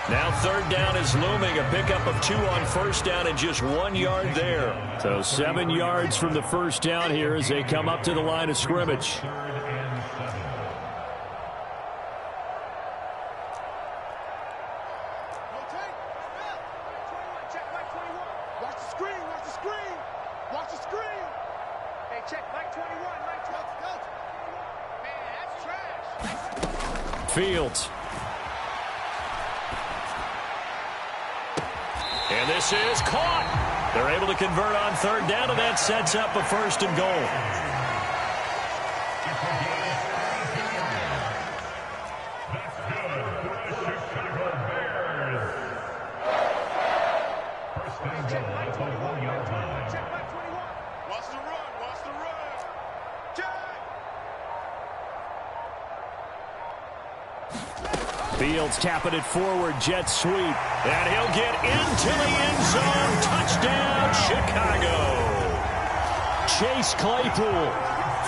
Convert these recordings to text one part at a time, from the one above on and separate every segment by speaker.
Speaker 1: Now third down is looming. A pickup of 2 on first down and just 1 yard there. So 7 yards from the first down here as they come up to the line of scrimmage. Fields. And this is caught. They're able to convert on third down, and that sets up a first and goal. Fields tapping it forward, jet sweep, and he'll get into the end zone. Touchdown, Chicago. Chase Claypool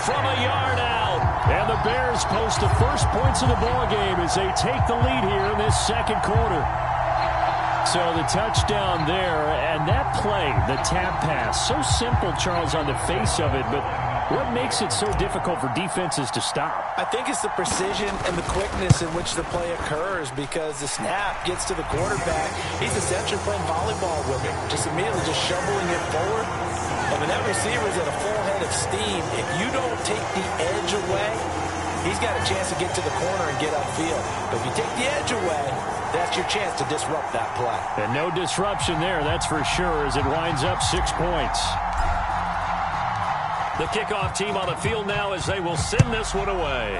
Speaker 1: from a yard out, and the Bears post the first points of the ballgame as they take the lead here in this second quarter. So the touchdown there, and that play, the tap pass, so simple, Charles, on the face of it, but what makes it so difficult for defenses to stop?
Speaker 2: I think it's the precision and the quickness in which the play occurs, because the snap gets to the quarterback. He's essentially playing volleyball with it, just immediately just shoveling it forward. And when that receiver's at a full head of steam, if you don't take the edge away, he's got a chance to get to the corner and get upfield. But if you take the edge away, that's your chance to disrupt that play.
Speaker 1: And no disruption there, that's for sure, as it winds up 6 points. The kickoff team on the field now as they will send this one away.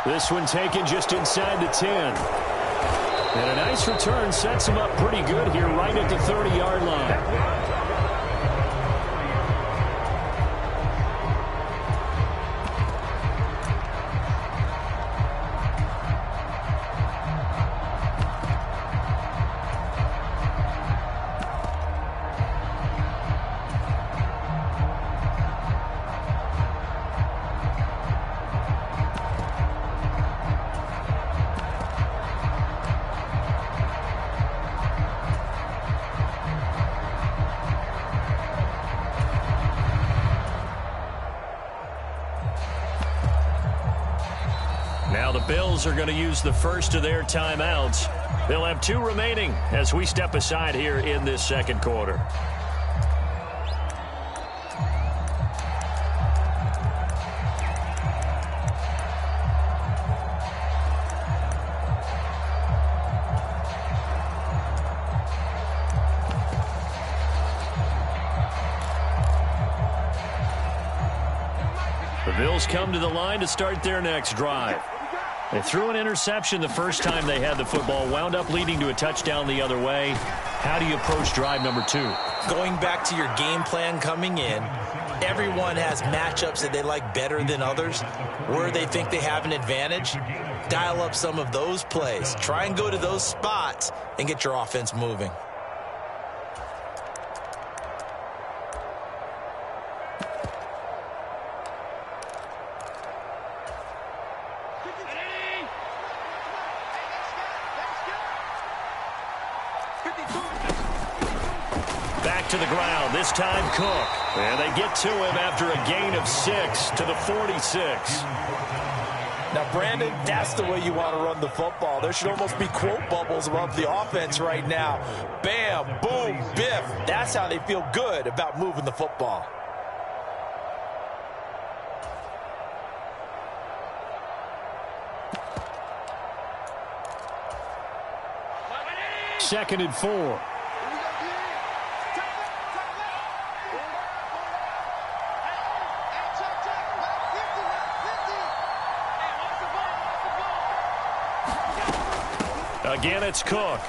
Speaker 1: This one taken just inside the 10. And a nice return sets him up pretty good here right at the 30-yard line. Now the Bills are going to use the first of their timeouts. They'll have 2 remaining as we step aside here in this second quarter. The Bills come to the line to start their next drive. They threw an interception the first time they had the football, wound up leading to a touchdown the other way. How do you approach drive number 2?
Speaker 2: Going back to your game plan coming in, everyone has matchups that they like better than others. Where they think they have an advantage, dial up some of those plays. Try and go to those spots and get your offense moving.
Speaker 1: To the ground, this time Cook. And they get to him after a gain of 6 to the 46.
Speaker 2: Now, Brandon, that's the way you want to run the football. There should almost be quote bubbles above the offense right now. Bam, boom, biff. That's how they feel good about moving the football.
Speaker 1: Second and 4. Again, it's Cook.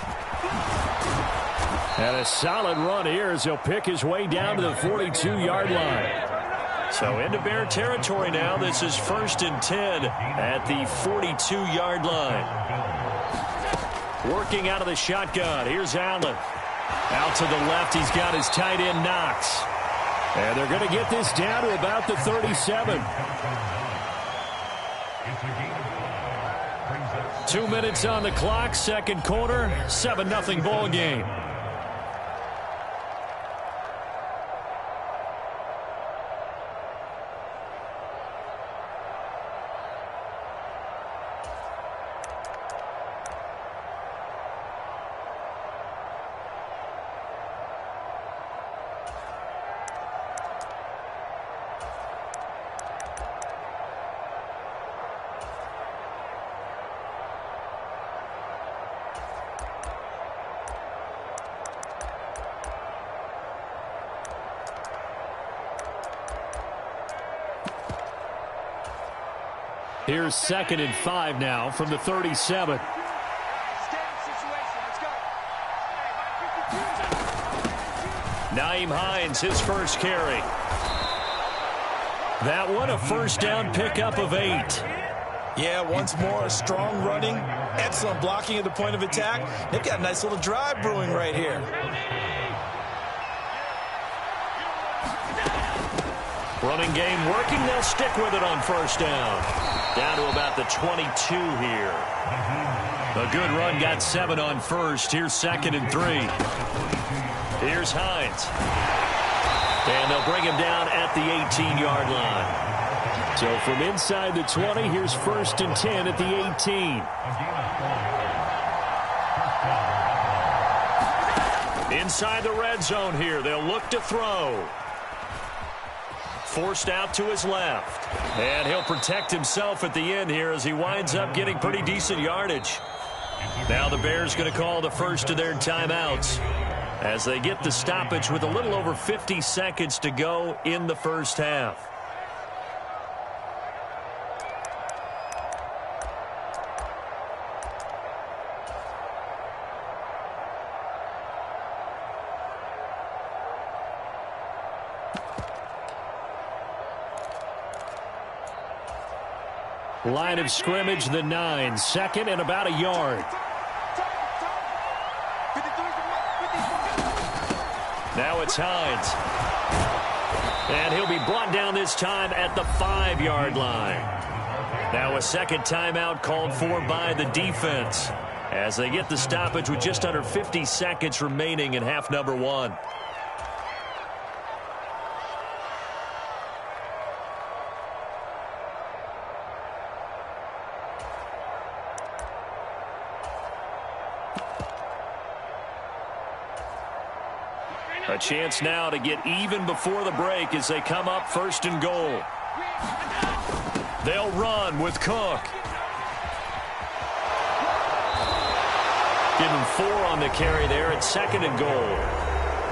Speaker 1: And a solid run here as he'll pick his way down to the 42-yard line. So into Bear territory now. This is 1st and 10 at the 42-yard line. Working out of the shotgun. Here's Allen. Out to the left, he's got his tight end Knox. And they're going to get this down to about the 37. 2 minutes on the clock, second quarter, 7-0 ball game. Here's 2nd and 5 now from the 37. Nyheim Hines, his first carry. That one, a first down pickup of 8.
Speaker 2: Yeah, once more, strong running, excellent blocking at the point of attack. They've got a nice little drive brewing right here.
Speaker 1: Running game working. They'll stick with it on first down. Down to about the 22 here. A good run, got 7 on first. Here's 2nd and 3. Here's Hines. And they'll bring him down at the 18-yard line. So from inside the 20, here's 1st and 10 at the 18. Inside the red zone here. They'll look to throw. Forced out to his left. And he'll protect himself at the end here as he winds up getting pretty decent yardage. Now the Bears going to call the first of their timeouts as they get the stoppage with a little over 50 seconds to go in the first half. Line of scrimmage, the 9. 2nd and about a yard. Now it's Hines. And he'll be brought down this time at the 5-yard line. Now a second timeout called for by the defense as they get the stoppage with just under 50 seconds remaining in half number 1. A chance now to get even before the break as they come up 1st and goal. They'll run with Cook. Give him 4 on the carry there at 2nd and goal.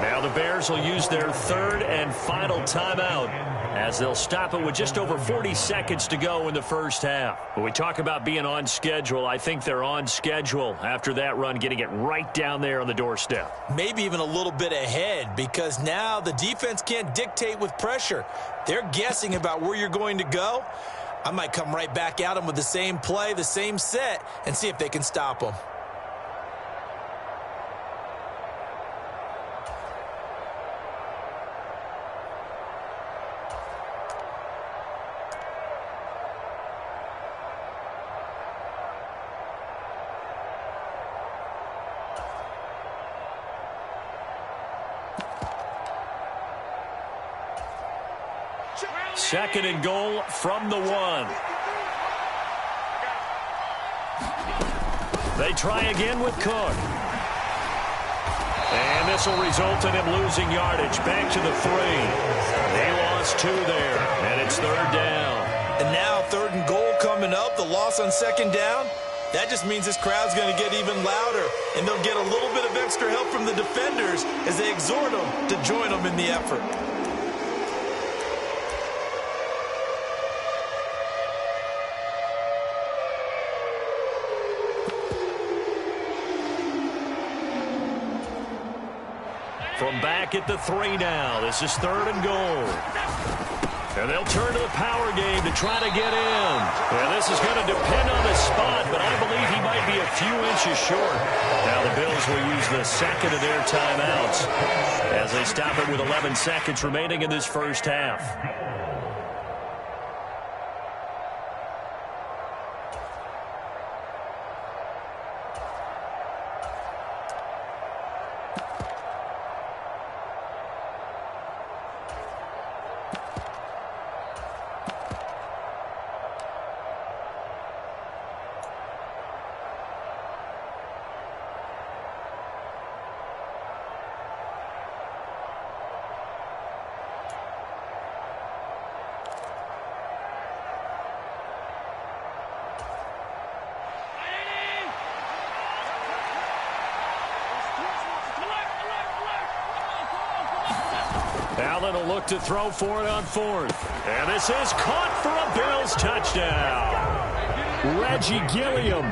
Speaker 1: Now the Bears will use their 3rd and final timeout as they'll stop it with just over 40 seconds to go in the first half. When we talk about being on schedule, I think they're on schedule after that run, getting it right down there on the doorstep.
Speaker 2: Maybe even a little bit ahead because now the defense can't dictate with pressure. They're guessing about where you're going to go. I might come right back at them with the same play, the same set, and see if they can stop them.
Speaker 1: Second and goal from the 1. They try again with Cook. And this will result in him losing yardage. Back to the 3. They lost 2 there, and it's 3rd down.
Speaker 2: And now 3rd and goal coming up. The loss on 2nd down. That just means this crowd's going to get even louder, and they'll get a little bit of extra help from the defenders as they exhort them to join them in the effort.
Speaker 1: From back at the 3 now. This is 3rd and goal. And they'll turn to the power game to try to get in. And this is going to depend on the spot, but I believe he might be a few inches short. Now the Bills will use the 2nd of their timeouts as they stop it with 11 seconds remaining in this first half. Allen will look to throw for it on fourth. And this is caught for a Bills touchdown. Reggie Gilliam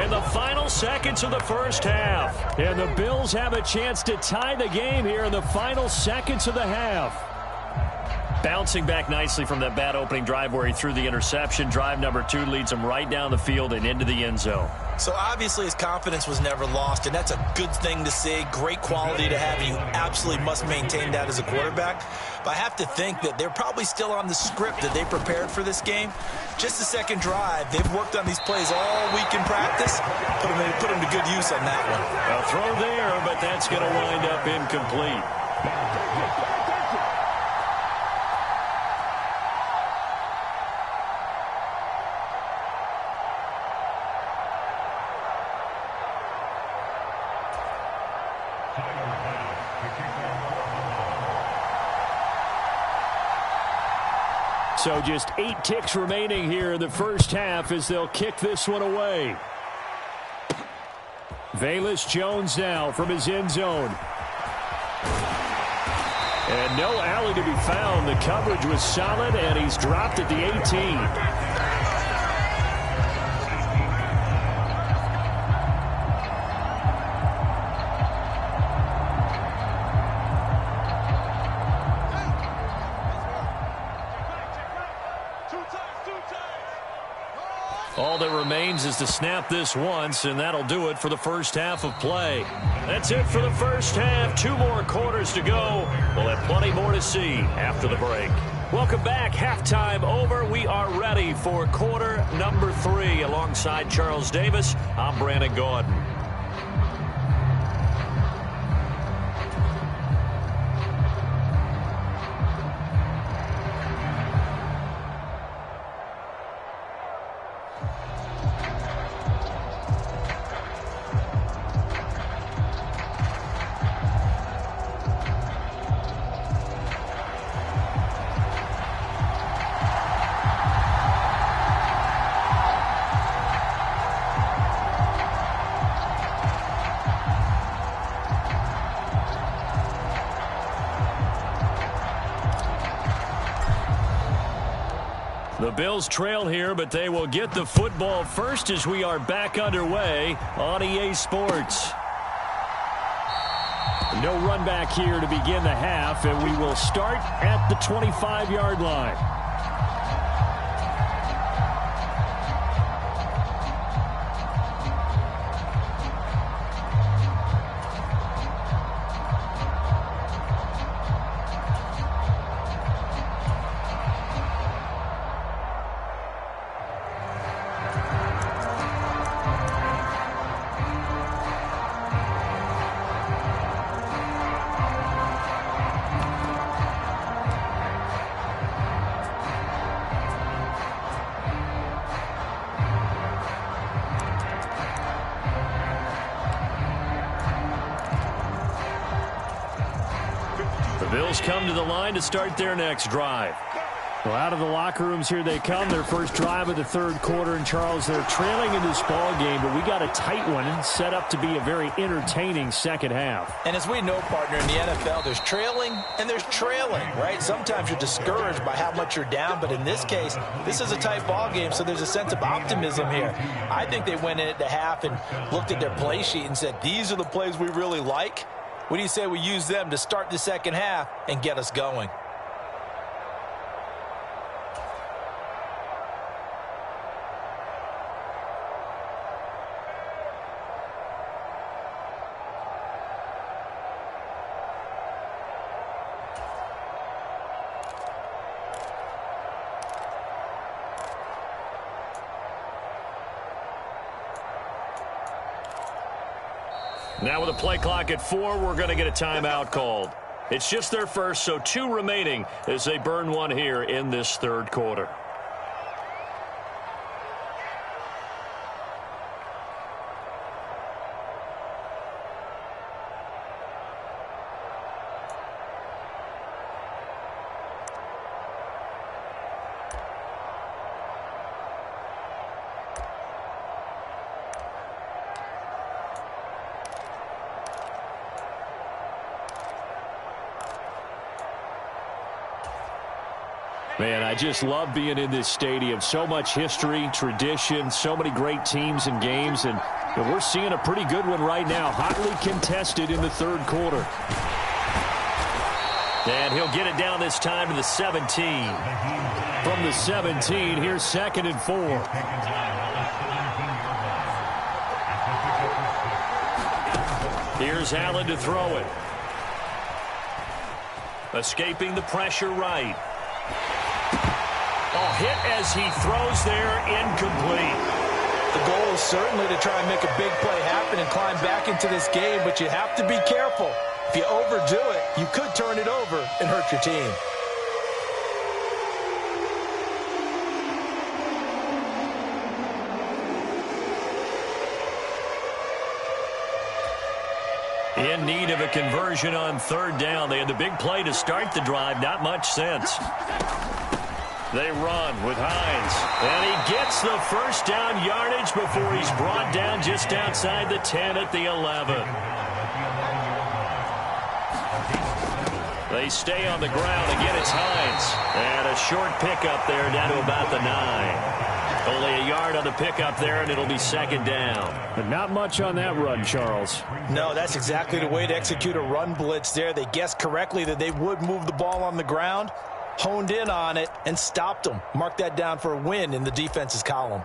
Speaker 1: in the final seconds of the first half. And the Bills have a chance to tie the game here in the final seconds of the half. Bouncing back nicely from that bad opening drive where he threw the interception. Drive number 2 leads him right down the field and into the end zone.
Speaker 2: So obviously his confidence was never lost, and that's a good thing to see. Great quality to have. You absolutely must maintain that as a quarterback. But I have to think that they're probably still on the script that they prepared for this game. Just the second drive, they've worked on these plays all week in practice. Put them to good use on that one.
Speaker 1: A throw there, but that's going to wind up incomplete. So just 8 ticks remaining here in the first half as they'll kick this one away. Velus Jones now from his end zone. And no alley to be found. The coverage was solid, and he's dropped at the 18. All that remains is to snap this once, and that'll do it for the first half of play. That's it for the first half. 2 more quarters to go. We'll have plenty more to see after the break. Welcome back. Halftime over. We are ready for quarter number 3. Alongside Charles Davis, I'm Brandon Gaudin. The Bills trail here, but they will get the football first as we are back underway on EA Sports. No run back here to begin the half, and we will start at the 25-yard line. Bills come to the line to start their next drive. Well, out of the locker rooms here they come. Their first drive of the third quarter. And, Charles, they're trailing in this ball game, but we got a tight one set up to be a very entertaining second half.
Speaker 2: And as we know, partner, in the NFL, there's trailing and there's trailing, right? Sometimes you're discouraged by how much you're down, but in this case, this is a tight ball game, so there's a sense of optimism here. I think they went in at the half and looked at their play sheet and said, these are the plays we really like. What do you say we use them to start the second half and get us going?
Speaker 1: Now with a play clock at 4, we're going to get a timeout called. It's just their first, so 2 remaining as they burn one here in this third quarter. Man, I just love being in this stadium. So much history, tradition, so many great teams and games, and we're seeing a pretty good one right now. Hotly contested in the third quarter. And he'll get it down this time to the 17. From the 17, here's 2nd and 4. Here's Allen to throw it. Escaping the pressure right. Oh, hit as he throws there, incomplete.
Speaker 2: The goal is certainly to try and make a big play happen and climb back into this game, but you have to be careful. If you overdo it, you could turn it over and hurt your team.
Speaker 1: In need of a conversion on 3rd down. They had the big play to start the drive. Not much sense. They run with Hines. And he gets the first down yardage before he's brought down just outside the 10 at the 11. They stay on the ground. Again, it's Hines. And a short pickup there down to about the 9. Only a yard on the pickup there, and it'll be 2nd down. But not much on that run, Charles.
Speaker 2: No, that's exactly the way to execute a run blitz there. They guessed correctly that they would move the ball on the ground, honed in on it, and stopped them. Mark that down for a win in the defense's column.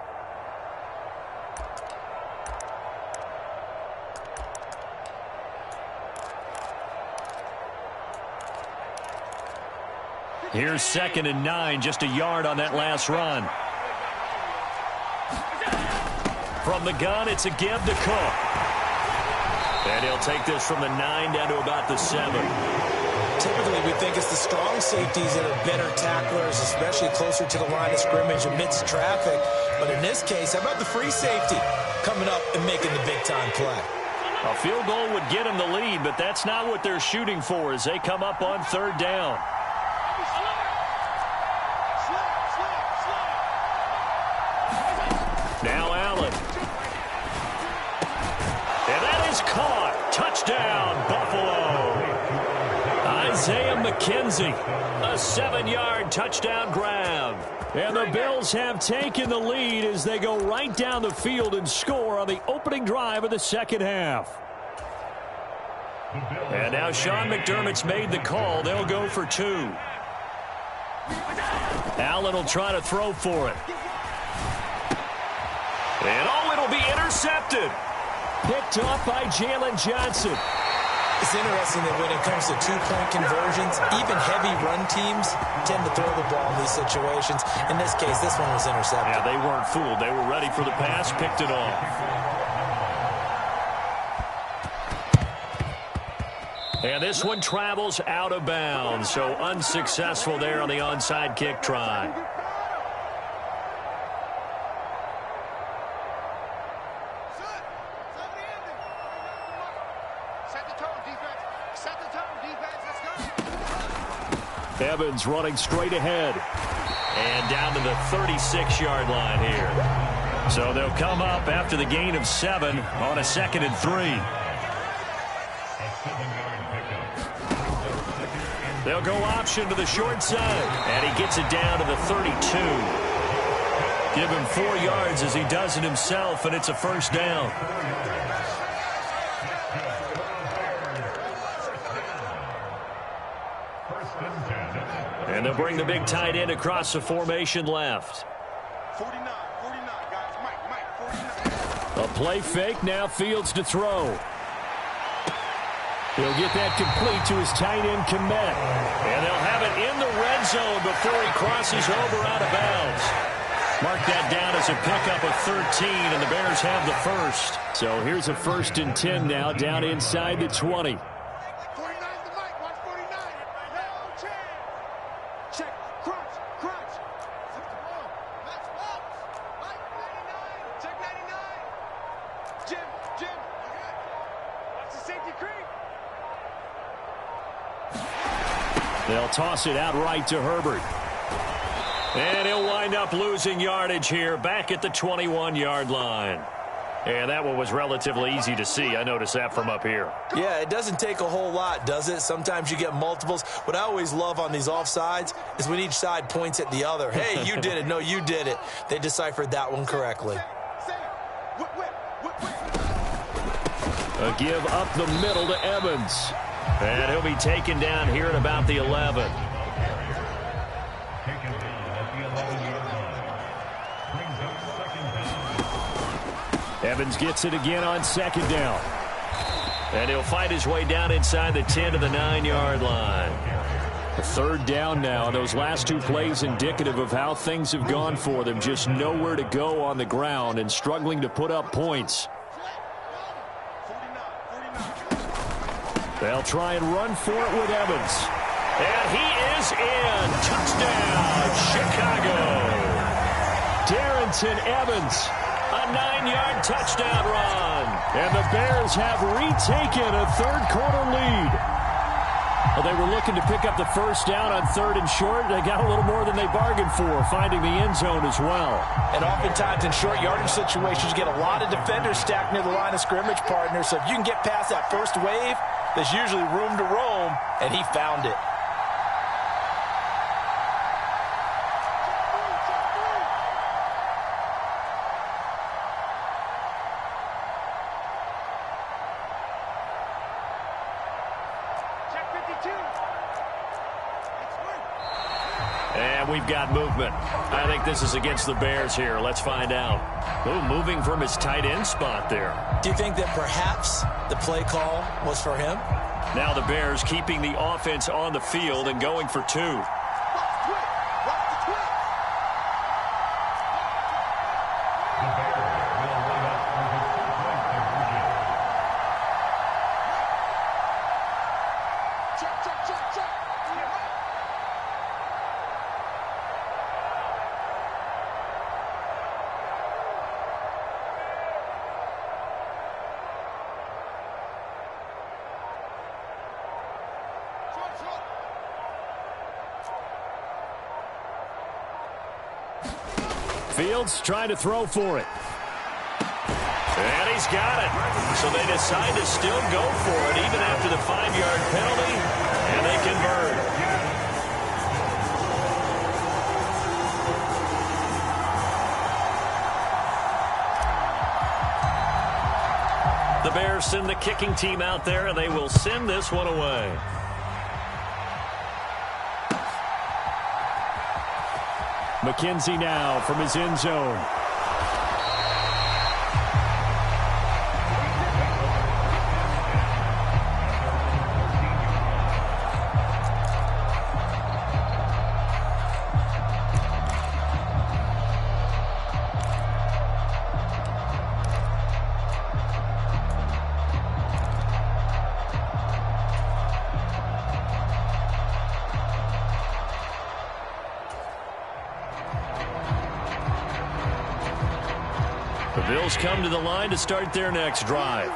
Speaker 1: Here's 2nd and 9, just a yard on that last run. From the gun, it's a give to Cook. And he'll take this from the 9 down to about the 7.
Speaker 2: Typically, we think it's the strong safeties that are better tacklers, especially closer to the line of scrimmage amidst traffic. But in this case, how about the free safety coming up and making the big-time play?
Speaker 1: A field goal would get him the lead, but that's not what they're shooting for as they come up on 3rd down. Now Allen. And that is caught. Touchdown, Buffalo. Isaiah McKenzie, a 7-yard touchdown grab. And the Bills have taken the lead as they go right down the field and score on the opening drive of the 2nd half. And now Sean McDermott's made the call. They'll go for 2. Allen will try to throw for it. And oh, it'll be intercepted. Picked off by Jalen Johnson.
Speaker 2: It's interesting that when it comes to 2-point conversions, even heavy run teams tend to throw the ball in these situations. In this case, this one was intercepted.
Speaker 1: Yeah, they weren't fooled. They were ready for the pass, picked it off. And this one travels out of bounds, so unsuccessful there on the onside kick try. Evans running straight ahead. And down to the 36-yard line here. So they'll come up after the gain of 7 on a 2nd and 3. They'll go option to the short side. And he gets it down to the 32. Give him 4 yards as he does it himself, and it's a 1st down. And they'll bring the big tight end across the formation left.
Speaker 3: 49, guys. Mike, 49.
Speaker 1: A play fake, now Fields to throw. He'll get that complete to his tight end, Kmet. And they'll have it in the red zone before he crosses over out of bounds. Mark that down as a pickup of 13, and the Bears have the 1st. So here's a 1st and 10 now, down inside the 20. They'll toss it out right to Herbert. And he'll wind up losing yardage here back at the 21-yard line. And that one was relatively easy to see. I noticed that from up here.
Speaker 2: Yeah, it doesn't take a whole lot, does it? Sometimes you get multiples. What I always love on these offsides is when each side points at the other. Hey, you did it. No, you did it. They deciphered that one correctly.
Speaker 1: A give up the middle to Evans. And he'll be taken down here at about the 11. Evans gets it again on second down. And he'll fight his way down inside the 10 to the 9-yard line. A third down now. Those last two plays indicative of how things have gone for them. Just nowhere to go on the ground and struggling to put up points. They'll try and run for it with Evans. And he is in. Touchdown, Chicago. Darrington Evans. A 9-yard touchdown run. And the Bears have retaken a third-quarter lead. Well, they were looking to pick up the first down on 3rd and short. They got a little more than they bargained for, finding the end zone as well.
Speaker 2: And oftentimes in short yardage situations, you get a lot of defenders stacked near the line of scrimmage, partner. So if you can get past that first wave, there's usually room to roam, and he found it.
Speaker 1: And we've got movement. I think this is against the Bears here. Let's find out. Ooh, moving from his tight end spot there.
Speaker 2: Do you think that perhaps the play call was for him?
Speaker 1: Now the Bears keeping the offense on the field and going for 2. Fields trying to throw for it. And he's got it. So they decide to still go for it even after the 5-yard penalty. And they convert. The Bears send the kicking team out there, and they will send this one away. McKenzie now from his end zone. The Bills come to the line to start their next drive.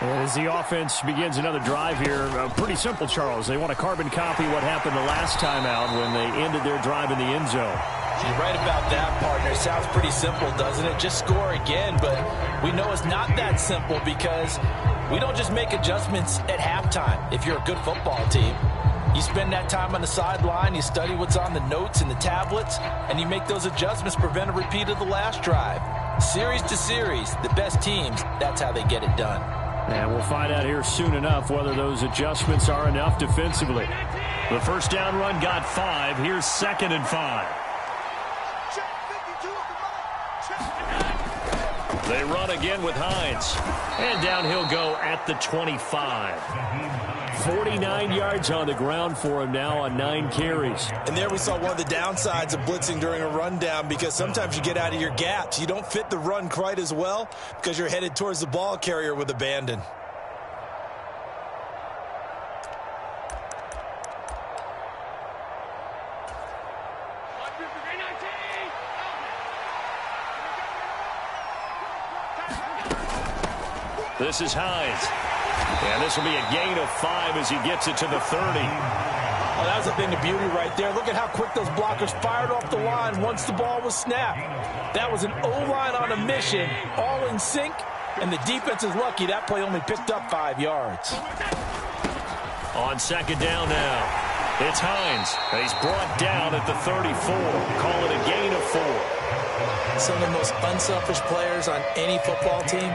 Speaker 1: As the offense begins another drive here, pretty simple, Charles. They want to carbon copy what happened the last time out when they ended their drive in the end zone.
Speaker 2: You're right about that, partner. Sounds pretty simple, doesn't it? Just score again, but we know it's not that simple because we don't just make adjustments at halftime if you're a good football team. You spend that time on the sideline, you study what's on the notes and the tablets, and you make those adjustments to prevent a repeat of the last drive. Series to series, the best teams, that's how they get it done.
Speaker 1: And we'll find out here soon enough whether those adjustments are enough defensively. The first down run got 5. Here's 2nd and 5. They run again with Hines. And down he'll go at the 25. 49 yards on the ground for him now on 9 carries.
Speaker 2: And there we saw one of the downsides of blitzing during a rundown because sometimes you get out of your gaps. You don't fit the run quite as well because you're headed towards the ball carrier with abandon.
Speaker 1: This is Hines. And this will be a gain of 5 as he gets it to the 30.
Speaker 2: Oh, that was a thing of beauty right there. Look at how quick those blockers fired off the line once the ball was snapped. That was an O-line on a mission, all in sync, And the defense is lucky that play only picked up 5 yards.
Speaker 1: On second down now, it's Hines. He's brought down at the 34. Call it a gain of 4.
Speaker 2: Some of the most unselfish players on any football team,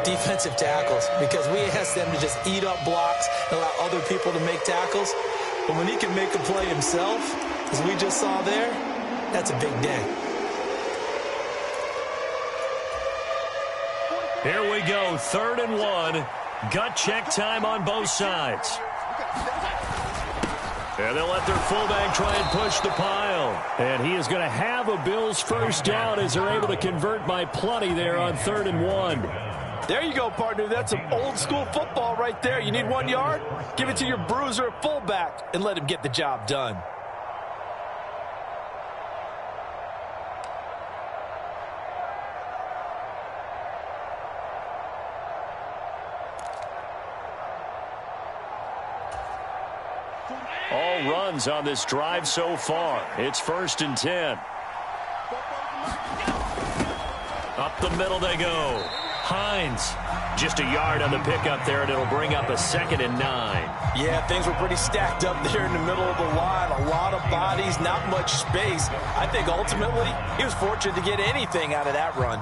Speaker 2: defensive tackles, because we ask them to just eat up blocks and allow other people to make tackles. But when he can make a play himself, as we just saw there, that's a big day.
Speaker 1: Here we go, 3rd and 1. Gut check time on both sides. And they'll let their fullback try and push the pile. And he is going to have a Bills first down as they're able to convert by plenty there on 3rd and 1.
Speaker 2: There you go, partner. That's some old-school football right there. You need 1 yard? Give it to your bruiser fullback and let him get the job done.
Speaker 1: All runs on this drive so far. It's 1st and 10. Up the middle they go. Hines, just a yard on the pickup there, and it'll bring up a 2nd and 9.
Speaker 2: Yeah, things were pretty stacked up there in the middle of the line. A lot of bodies, not much space. I think ultimately he was fortunate to get anything out of that run.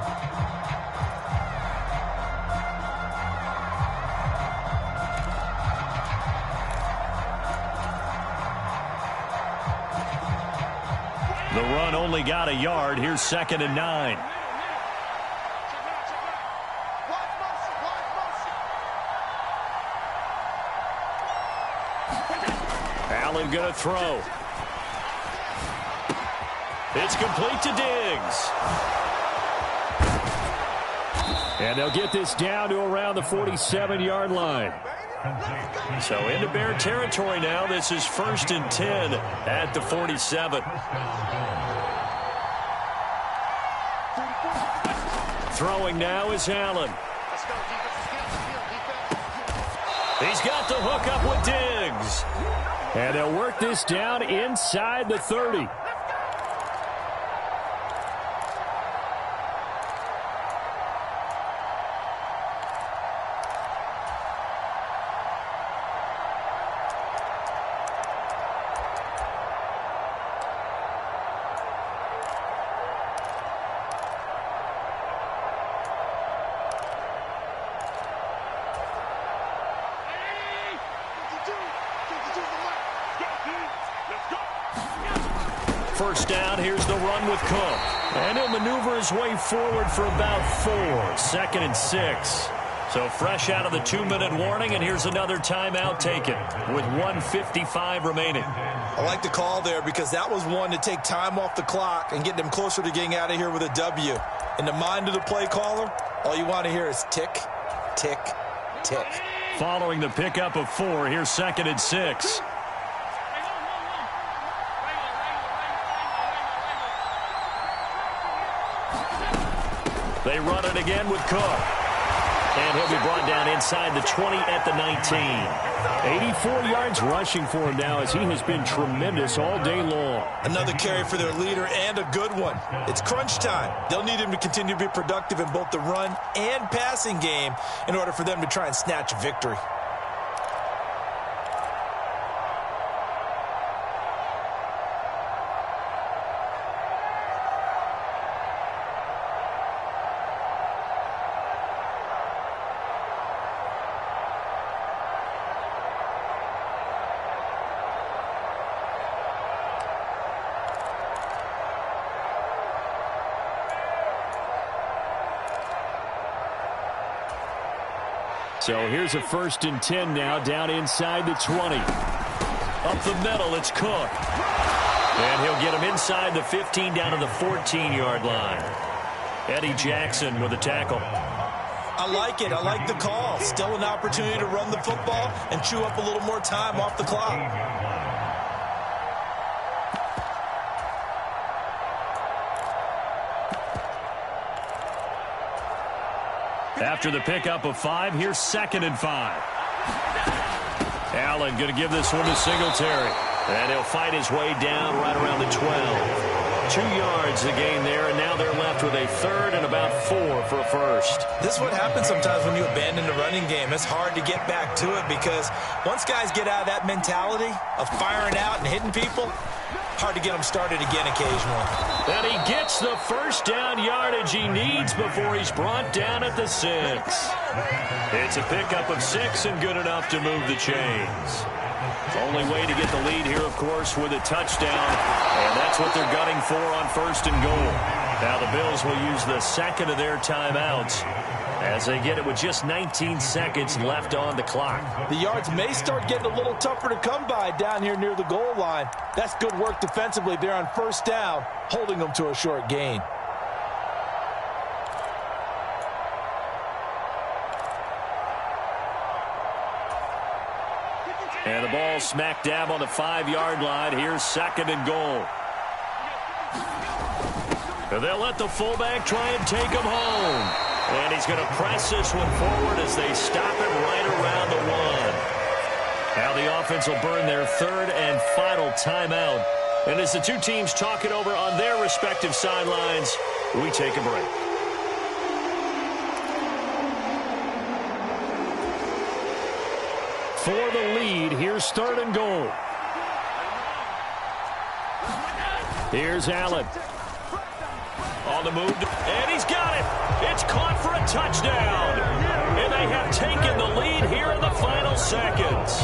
Speaker 1: The run only got a yard. Here's 2nd and 9. Allen going to throw. It's complete to Diggs. And they'll get this down to around the 47-yard line. So into Bear territory now. This is 1st and 10 at the 47. Throwing now is Allen. He's got the hook up with Diggs. And they'll work this down inside the 30. First down, here's the run with Cook. And he'll maneuver his way forward for about 4. 2nd and 6. So fresh out of the 2-minute warning, and here's another timeout taken with 1:55 remaining.
Speaker 2: I like the call there because that was one to take time off the clock and get them closer to getting out of here with a W. In the mind of the play caller, all you want to hear is tick, tick, tick.
Speaker 1: Following the pickup of 4, here's 2nd and 6. They run it again with Cook. And he'll be brought down inside the 20 at the 19. 84 yards rushing for him now as he has been tremendous all day long.
Speaker 2: Another carry for their leader and a good one. It's crunch time. They'll need him to continue to be productive in both the run and passing game in order for them to try and snatch a victory.
Speaker 1: So here's a 1st and 10 now, down inside the 20. Up the middle, it's Cook. And he'll get him inside the 15 down to the 14-yard line. Eddie Jackson with a tackle.
Speaker 2: I like it. I like the call. Still an opportunity to run the football and chew up a little more time off the clock.
Speaker 1: After the pickup of 5, here's 2nd and 5. Allen going to give this one to Singletary. And he'll fight his way down right around the 12. 2 yards the gain there, and now they're left with a third and about 4 for a first.
Speaker 2: This is what happens sometimes when you abandon the running game. It's hard to get back to it because once guys get out of that mentality of firing out and hitting people, hard to get them started again occasionally.
Speaker 1: And he gets the first down yardage he needs before he's brought down at the 6. It's a pickup of 6 and good enough to move the chains. Only way to get the lead here, of course, with a touchdown, and that's what they're gunning for on first and goal. Now the Bills will use the second of their timeouts as they get it with just 19 seconds left on the clock.
Speaker 2: The yards may start getting a little tougher to come by down here near the goal line. That's good work defensively there on first down, holding them to a short gain.
Speaker 1: And the ball smack dab on the 5-yard line. Here's second and goal. And they'll let the fullback try and take him home. And he's going to press this one forward as they stop it right around the 1. Now the offense will burn their third and final timeout. And as the two teams talk it over on their respective sidelines, we take a break. For the lead, here's third and goal. Here's Allen. On the move, and he's got it. It's caught for a touchdown. And they have taken the lead here in the final seconds.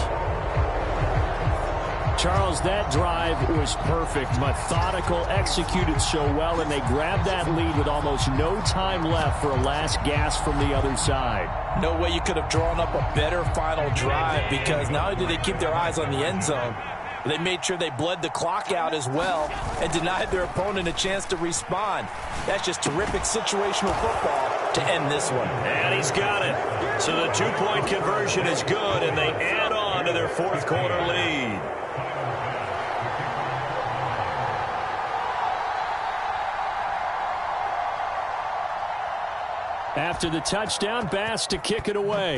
Speaker 4: Charles, that drive was perfect, methodical, executed so well, and they grabbed that lead with almost no time left for a last gasp from the other side.
Speaker 2: No way you could have drawn up a better final drive because not only did they keep their eyes on the end zone, but they made sure they bled the clock out as well and denied their opponent a chance to respond. That's just terrific situational football to end this one.
Speaker 1: And he's got it. So the two-point conversion is good, and they add on to their fourth quarter lead.
Speaker 4: After the touchdown, Bass to kick it away.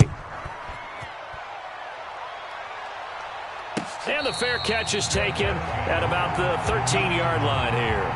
Speaker 1: And the fair catch is taken at about the 13-yard line here.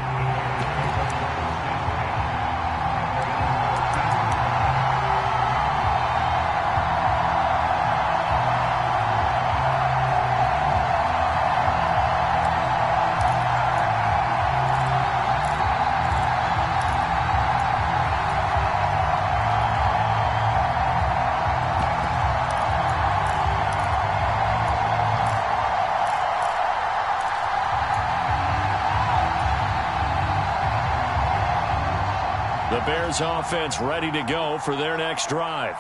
Speaker 1: The Bears offense ready to go for their next drive.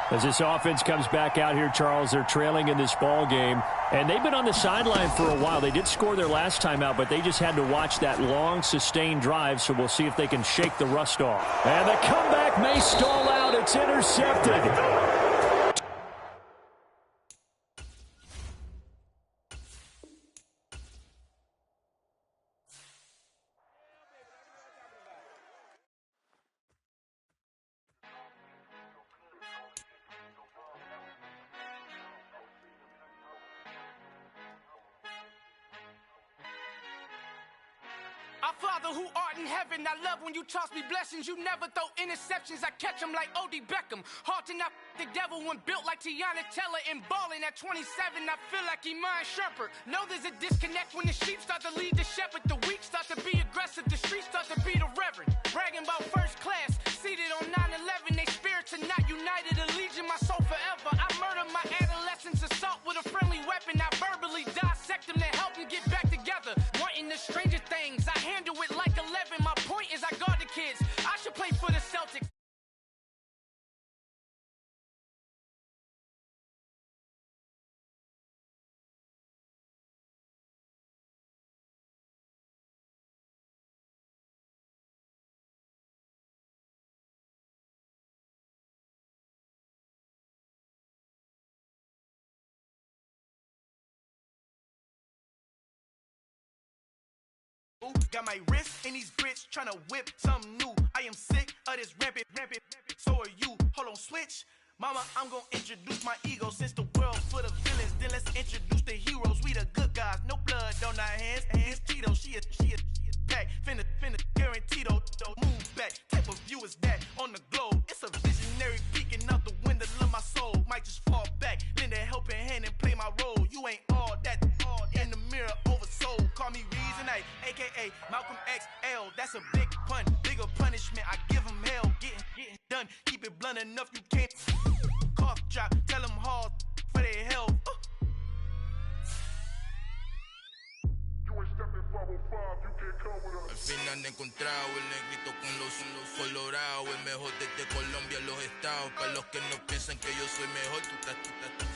Speaker 4: As this offense comes back out here, Charles, they're trailing in this ball game, and they've been on the sideline for a while. They did score their last time out, but they just had to watch that long, sustained drive, so we'll see if they can shake the rust off.
Speaker 1: And the comeback may stall out. It's intercepted.
Speaker 5: Our Father who art in heaven, I love when you toss me blessings. You never throw interceptions, I catch them like O.D. Beckham. Hard to not the devil when built like Tiana Teller and balling at 27. I feel like Iman Shumpert. Know there's a disconnect when the sheep start to lead the shepherd. The weak start to be aggressive, the streets start to be the reverend. Bragging about first class, seated on 9/11. They spirits are not united, a legion, my soul forever. I murdered my adolescence, assault with a friendly weapon. I verbally dissect them to help them get back together. Wanting the stranger things, I handle it like 11. My point is I guard the kids. I should play for the Celtics. Got my wrist in these grits, tryna whip something new. I am sick of this rampant. So are you. Hold on, switch. Mama, I'm gonna introduce my ego. Since the world full of villains, then let's introduce the heroes. We the good guys, no blood on our hands. Tito, she a back. Finna guarantee those move back. Type of view is that on the globe? It's a visionary peeking out the window of my soul. Might just fall back, lend a helping hand and play my role. You ain't all that in the mirror oversold. Call me Reason A, aka Malcolm XL. That's a big pun, bigger punishment. I give him hell, getting done. Keep it blunt enough, you can't cough drop. Tell them hard for their health.
Speaker 6: Al fin han encontrado el negrito con los colorados, el mejor desde Colombia, los estados. Para los que no piensan que yo soy mejor,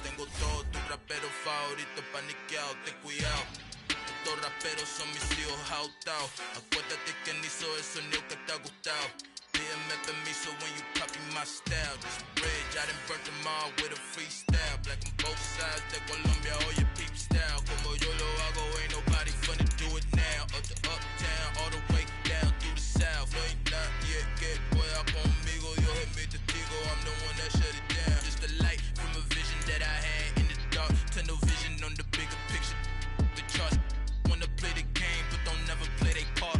Speaker 6: tengo todo, tu rapero favorito paniqueado, ten cuidado. Estos raperos son mis hijos jautados. Acuérdate que ni hizo el sonido que te ha gustado. Pídeme permiso when you copy my style. This bridge, I done burnt them all with a freestyle. Black on both sides de Colombia, oye peep style. Como yo lo hago, ain't nobody finna do it now. Up to uptown, all the way down through the south. No hay nadie que pueda conmigo, Dios es mi testigo. I'm the one that shut it down. Just a light from a vision that I had in the dark. Tunnel vision on the bigger picture. The charts wanna play the game, but don't never play their part.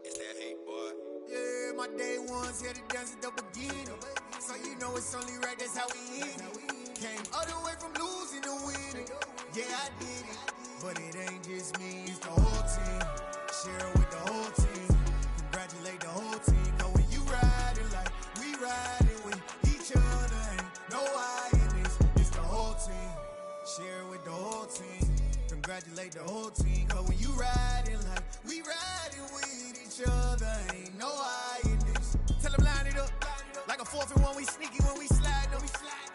Speaker 7: It's that hate, boy.
Speaker 8: Yeah, my day ones here to dance at the beginning. So you know it's only right, that's how we end it. Came all the way from losing to winning. Yeah, I did it. But it ain't just me, it's the whole team. Share with the whole team. Congratulate the whole team. Cause when you riding like we riding with each other, ain't no I in this. It's the whole team. Share with the whole team. Congratulate the whole team. Cause when you riding like we riding with each other, ain't no I in this. Tell them line it up. Like a 4th and 1, we sneaky when we slide up.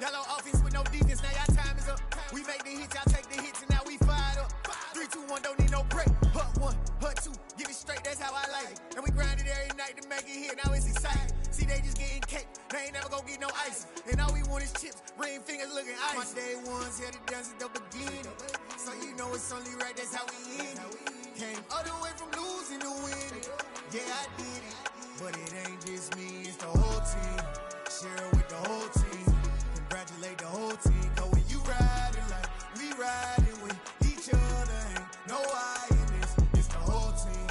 Speaker 8: Yellow offense with no defense, now y'all time is up. We make the hits, y'all take the hits, and now we fired up. 3, 2, 1, don't need no break. Hut 1, hut 2, give it straight, that's how I like it. And we grind it every night to make it hit, now it's exciting. See, they just getting cake, they ain't never gonna get no ice. And all we want is chips, ring fingers looking ice. My day ones here to dance at the beginning. So you know it's only right, that's how we end it. Came all the way from losing to winning. Yeah, I did it. But it ain't just me, it's the whole team. Share with the whole team. Congratulate the whole team. Cause when you riding like we riding with each other, ain't no I in this. It's the whole team.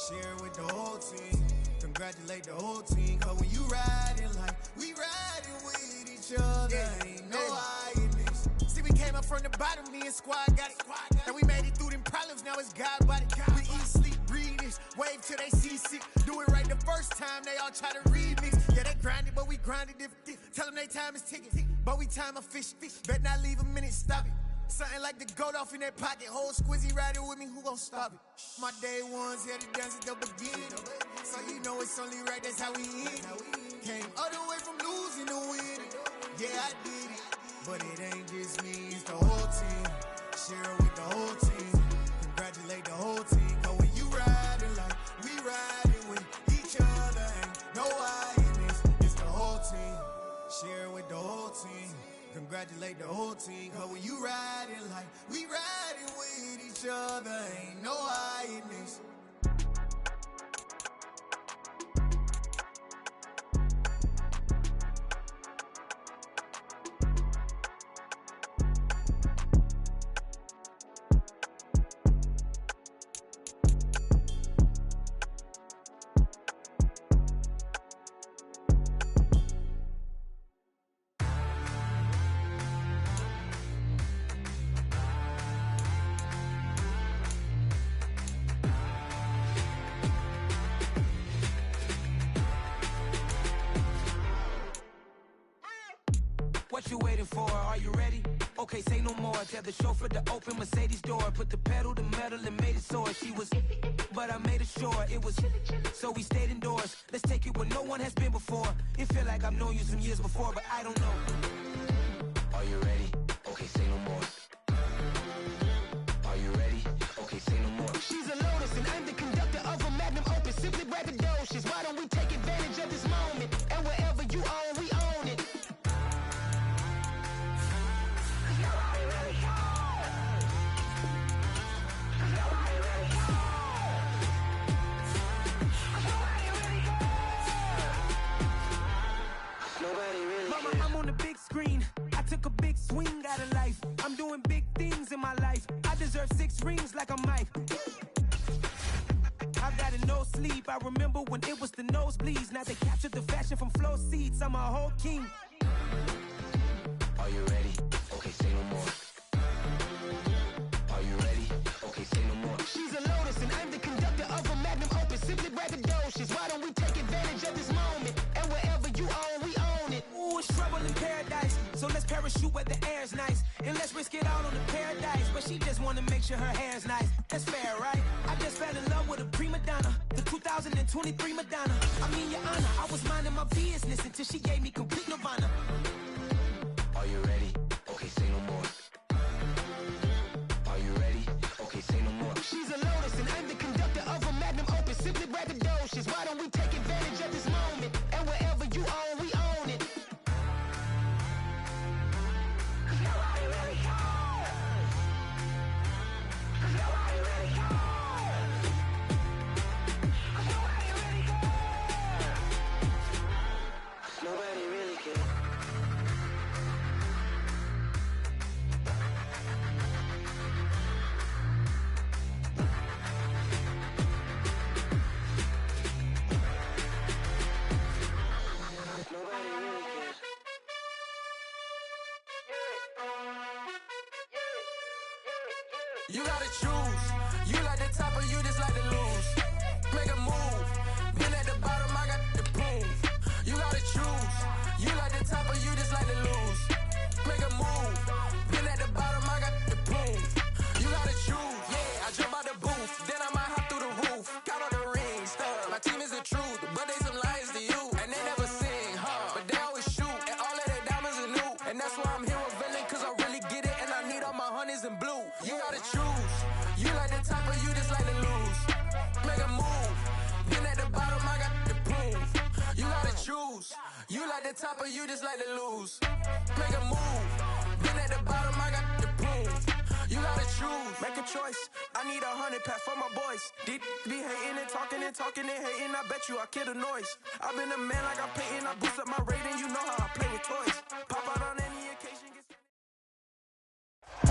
Speaker 8: Share with the whole team. Congratulate the whole team. Cause when you riding like we riding with each other, ain't no I in this. See, we came up from the bottom, me and squad got it. And we made it through them problems, now it's God body. We eat, sleep, breathe this, wave till they see sick. Do it right the first time, they all try to remix. Yeah, they grinded, but we grinded different. Tell them they time is ticking, but we time a fish. Bet not leave a minute, stop it. Something like the goat off in that pocket. Whole squizzy riding with me, who gon' stop it? My day ones here to dance at the beginning. So you know it's only right, that's how we end it. Came all the way from losing to winning. Yeah, I did it. But it ain't just me, it's the whole team. Share with the whole team. Congratulate the whole team. Cause when you riding like we riding with each other, ain't no I in this. It's the whole team. Share with the whole team. Congratulate the whole team. Cause when you riding like we riding with each other, ain't no I in this.
Speaker 9: What you waiting for? Are you ready? Okay, say no more. Tell the chauffeur to open Mercedes door. Put the pedal to metal and made it soar. She was, but I made it sure it was. So we stayed indoors. Let's take it where no one has been before. It feel like I've known you some years before, but I don't know. Are you ready? Okay, say no more. Are you ready? Okay, say no more. She's a Lotus and I'm the conductor of a Magnum Opus. Simply braggadocious. Why don't we take advantage of this moment? And wherever you own, we own it. Mama, I'm on the big screen. I took a big swing. sleep. I remember when it was the nosebleeds. Now they captured the fashion from flow seats. I'm a whole king. Are you ready? Okay, say no more. Are you ready? Okay, say no more. She's a lotus and I'm the conductor of a magnum opus. Simply braggadocious. Why don't we take advantage of this moment? And wherever you own, we own it. Ooh, it's trouble in paradise. So let's parachute where the air's nice. And let's risk it all on the paradise. But she just wanna make sure her hair's nice. That's fair, right? I just fell in love with a prima donna. The 2023 Madonna. I mean, your honor, I was minding my business until she gave me complete nirvana. Are you ready? Okay, say no more. Are you ready? Okay, say no more. She's a lotus and I'm the conductor of a magnum opus. Simply braggadocious. Why don't we take advantage of this moment? And wherever you own, we own it. Cause nobody really cares. Cause nobody really cares. Cause nobody really cares. Nobody really cares. You gotta choose. You like the top or you just like to lose. Make a move. Been at the bottom, I got the proof. You gotta choose. You like the top or you just like to lose. Make a move. Been at the bottom, I got the proof. You gotta choose. Yeah, I jump out the booth. Then I might hop through the roof. Count on the rings. My team is the truth, but they some liars to you. And they never sing, huh? But they always shoot. And all of their diamonds are new. And that's why I'm here with villain, cause I really get it. And I need all my honeys in blue. You gotta choose. You like the top or you just like to lose. Make a move. Been at the bottom, I got the proof. You gotta choose. You like the top or you just like to lose. Make a move. Been at the bottom, I got the proof. You gotta choose. Make a choice. I need 100 pack for my boys. Deep be hating and talking and talking and hating. I bet you I kill the noise. I've been a man like I'm Peyton. I boost up my rating. You know how I play with toys. Pop out on any occasion.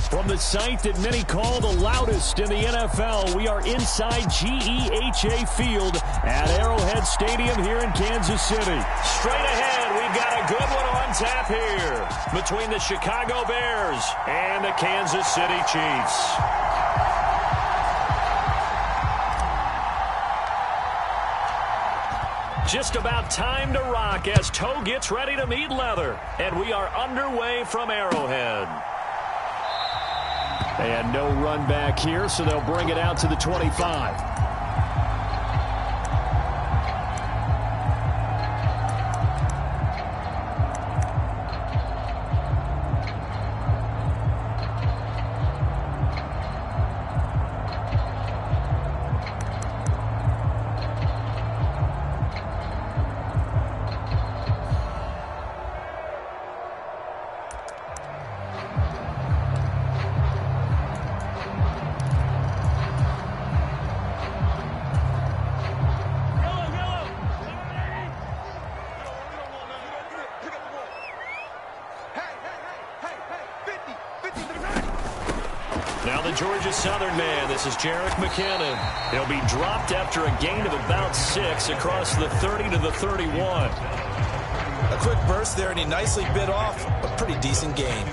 Speaker 4: From the site that many call the loudest in the NFL, we are inside GEHA Field at Arrowhead Stadium here in Kansas City. Straight ahead, we've got a good one on tap here between the Chicago Bears and the Kansas City Chiefs. Just about time to rock as toe gets ready to meet leather. And we are underway from Arrowhead. And no run back here, so they'll bring it out to the 25. Now the Georgia Southern man, this is Jerick McKinnon. He'll be dropped after a gain of about 6 across the 30 to the 31.
Speaker 2: A quick burst there, and he nicely bit off a pretty decent gain.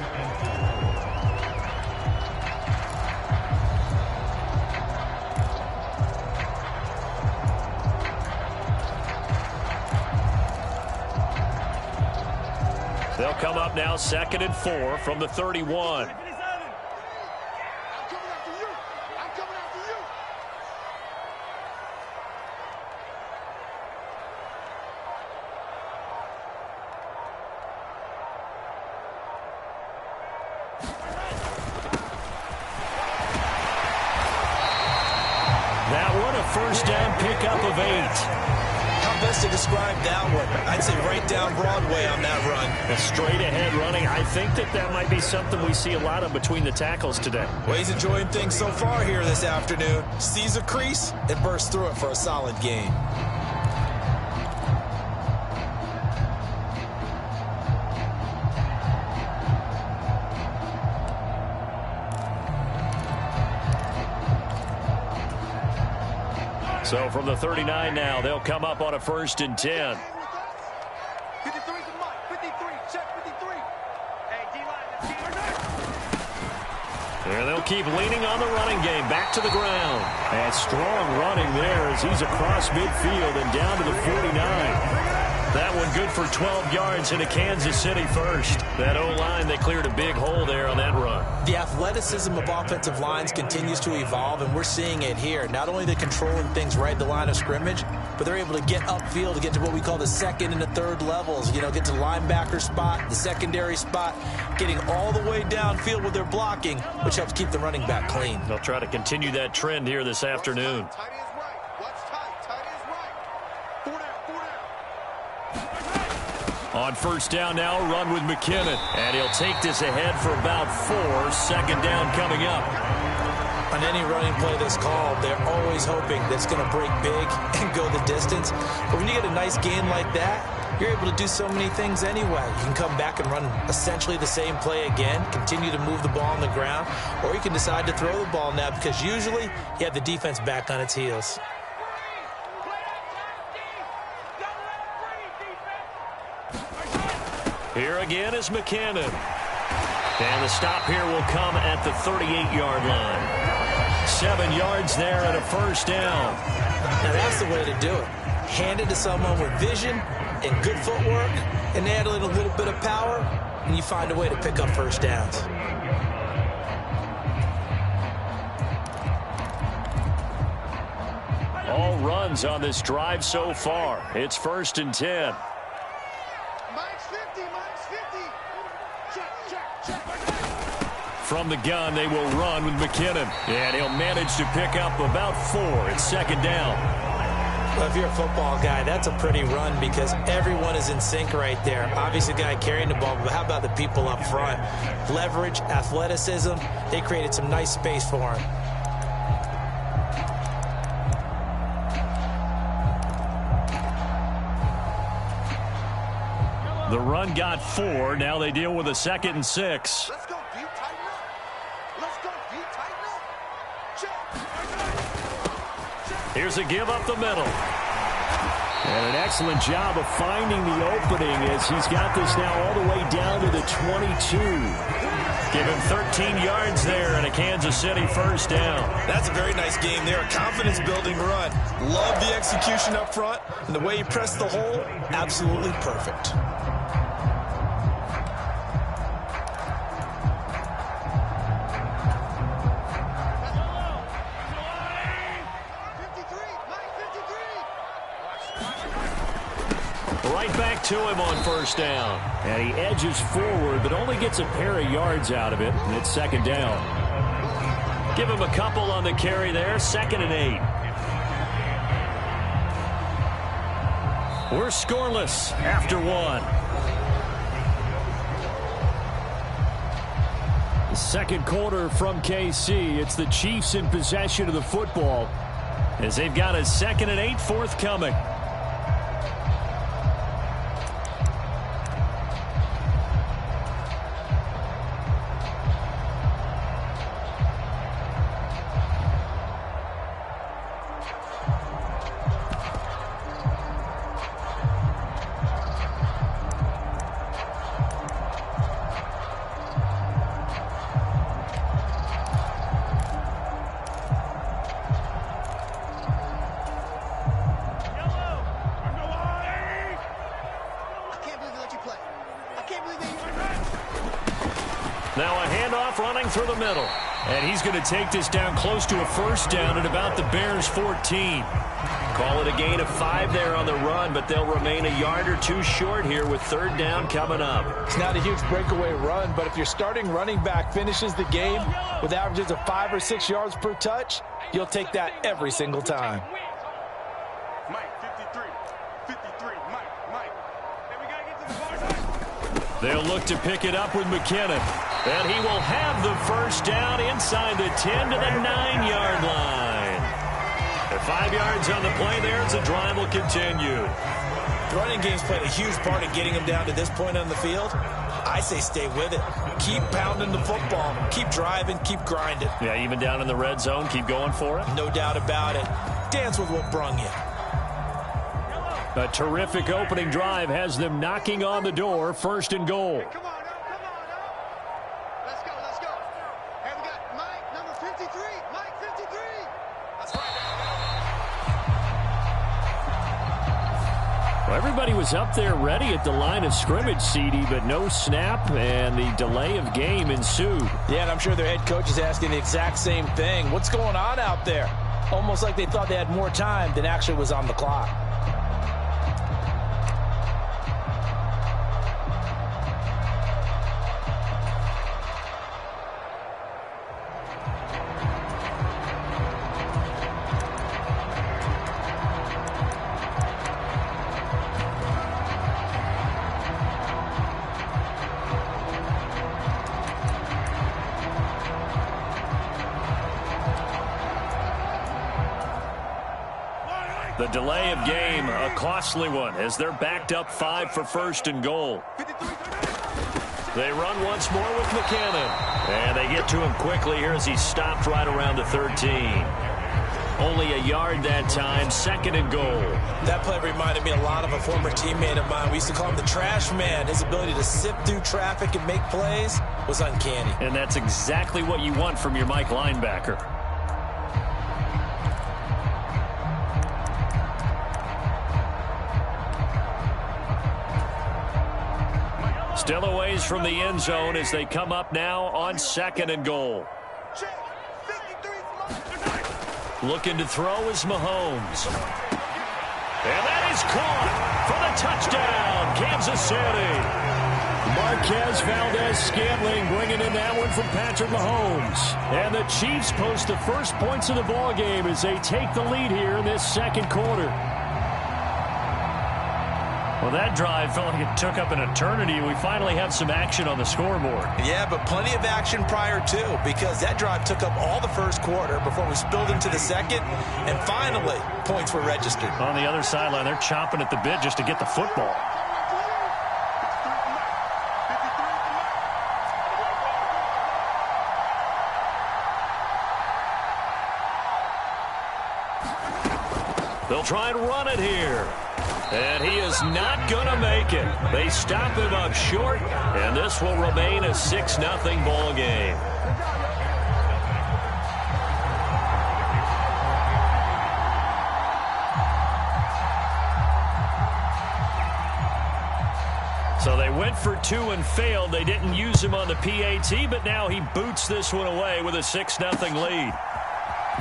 Speaker 4: They'll come up now 2nd and 4 from the 31. That one a first down pickup of 8.
Speaker 2: How best to describe that one? I'd say right down Broadway on that run.
Speaker 4: A straight ahead running. I think that might be something we see a lot of between the tackles today.
Speaker 2: Well, he's enjoying things so far here this afternoon. Sees a crease and bursts through it for a solid gain.
Speaker 4: So from the 39 now, they'll come up on a 1st and 10.
Speaker 3: 53 to Mike. 53. Check 53. Hey, D-line.
Speaker 4: And they'll keep leaning on the running game. Back to the ground. And strong running there as he's across midfield and down to the 49. That one good for 12 yards into Kansas City first. That O-line, they cleared a big hole there on that run.
Speaker 2: The athleticism of offensive lines continues to evolve, and we're seeing it here. Not only they're controlling things right at the line of scrimmage, but they're able to get upfield to get to what we call the second and the third levels. You know, get to the linebacker spot, the secondary spot, getting all the way downfield with their blocking, which helps keep the running back clean.
Speaker 4: They'll try to continue that trend here this afternoon.
Speaker 3: Tight is right. Watch tight. Tight is right. 4 down. 4 down.
Speaker 4: On 1st down now, run with McKinnon. And he'll take this ahead for about 4. 2nd down coming up.
Speaker 2: On any running play that's called, they're always hoping that it's going to break big and go the distance. But when you get a nice gain like that, you're able to do so many things anyway. You can come back and run essentially the same play again, continue to move the ball on the ground, or you can decide to throw the ball now because usually you have the defense back on its heels.
Speaker 4: Here again is McKinnon. And the stop here will come at the 38-yard line. 7 yards there and a 1st down.
Speaker 2: Now that's the way to do it. Hand it to someone with vision and good footwork, and add in a little bit of power, and you find a way to pick up 1st downs.
Speaker 4: All runs on this drive so far. It's 1st and 10.
Speaker 3: Mike's 50. Mike's 50. Check.
Speaker 4: From the gun, they will run with McKinnon. And he'll manage to pick up about 4. It's 2nd down.
Speaker 2: Well, if you're a football guy, that's a pretty run because everyone is in sync right there. Obviously, the guy carrying the ball, but how about the people up front? Leverage, athleticism, they created some nice space for him.
Speaker 4: The run got 4. Now they deal with a 2nd and 6.
Speaker 3: Let's go deep, tighten up. Let's go deep, tighten up. Check.
Speaker 4: Here's a give up the middle. And an excellent job of finding the opening as he's got this now all the way down to the 22. Give him 13 yards there and a Kansas City 1st down.
Speaker 2: That's a very nice game there, a confidence-building run. Love the execution up front, and the way he pressed the hole, absolutely perfect.
Speaker 4: Right back to him on 1st down. And he edges forward, but only gets a pair of yards out of it. And it's 2nd down. Give him a couple on the carry there. 2nd and 8. We're scoreless after 1. The 2nd quarter from KC. It's the Chiefs in possession of the football as they've got a 2nd and 8 forthcoming. Now a handoff running through the middle. And he's going to take this down close to a 1st down at about the Bears' 14. Call it a gain of 5 there on the run, but they'll remain a yard or 2 short here with 3rd down coming up.
Speaker 2: It's not a huge breakaway run, but if your starting running back finishes the game with averages of 5 or 6 yards per touch, you'll take that every single time.
Speaker 3: Mike, 53. 53. Mike. Hey, we got to get to the far side.
Speaker 4: They'll look to pick it up with McKinnon. And he will have the 1st down inside the 10 to the 9-yard line. And 5 yards on the play there as the drive will continue.
Speaker 2: The running game's played a huge part in getting him down to this point on the field. I say stay with it. Keep pounding the football. Keep driving. Keep grinding.
Speaker 4: Yeah, even down in the red zone, keep going for it.
Speaker 2: No doubt about it. dance with what brung you.
Speaker 4: A terrific opening drive has them knocking on the door. 1st and goal.
Speaker 3: Come on, let's go, let's go. Hey, we got Mike, number 53. Mike, 53. That's right.
Speaker 4: Well, everybody was up there ready at the line of scrimmage, CD, but no snap, and the delay of game ensued.
Speaker 2: Yeah, and I'm sure their head coach is asking the exact same thing. What's going on out there? Almost like they thought they had more time than actually was on the clock.
Speaker 4: The delay of game, a costly one, as they're backed up 5 for 1st and goal. They run once more with McKinnon. And they get to him quickly here as he stopped right around the 13. Only a yard that time, 2nd and goal.
Speaker 2: That play reminded me a lot of a former teammate of mine. We used to call him the trash man. His ability to sift through traffic and make plays was uncanny.
Speaker 4: And that's exactly what you want from your Mike linebacker. Still a ways from the end zone as they come up now on 2nd and goal. Looking to throw is Mahomes. And that is caught for the touchdown, Kansas City. Marquez Valdez-Scantling bringing in that one from Patrick Mahomes. And the Chiefs post the first points of the ballgame as they take the lead here in this 2nd quarter. Well, that drive felt like it took up an eternity. We finally have some action on the scoreboard.
Speaker 2: Yeah, but plenty of action prior to, because that drive took up all the 1st quarter before we spilled into the 2nd, and finally, points were registered.
Speaker 4: On the other sideline, they're chomping at the bit just to get the football. They'll try and run it here. And he is not going to make it. They stop him up short, and this will remain a 6-0 ball game. So they went for 2 and failed. They didn't use him on the PAT, but now he boots this one away with a 6-0 lead.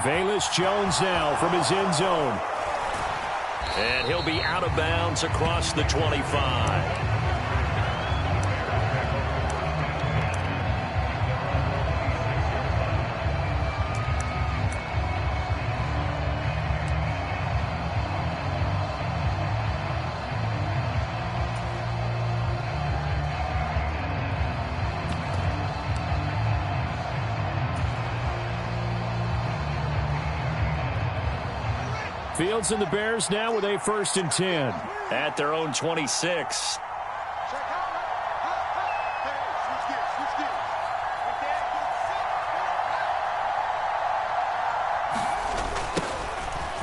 Speaker 4: Velus Jones now from his end zone. And he'll be out of bounds across the 25. Fields and the Bears now with a 1st and 10 at their own 26.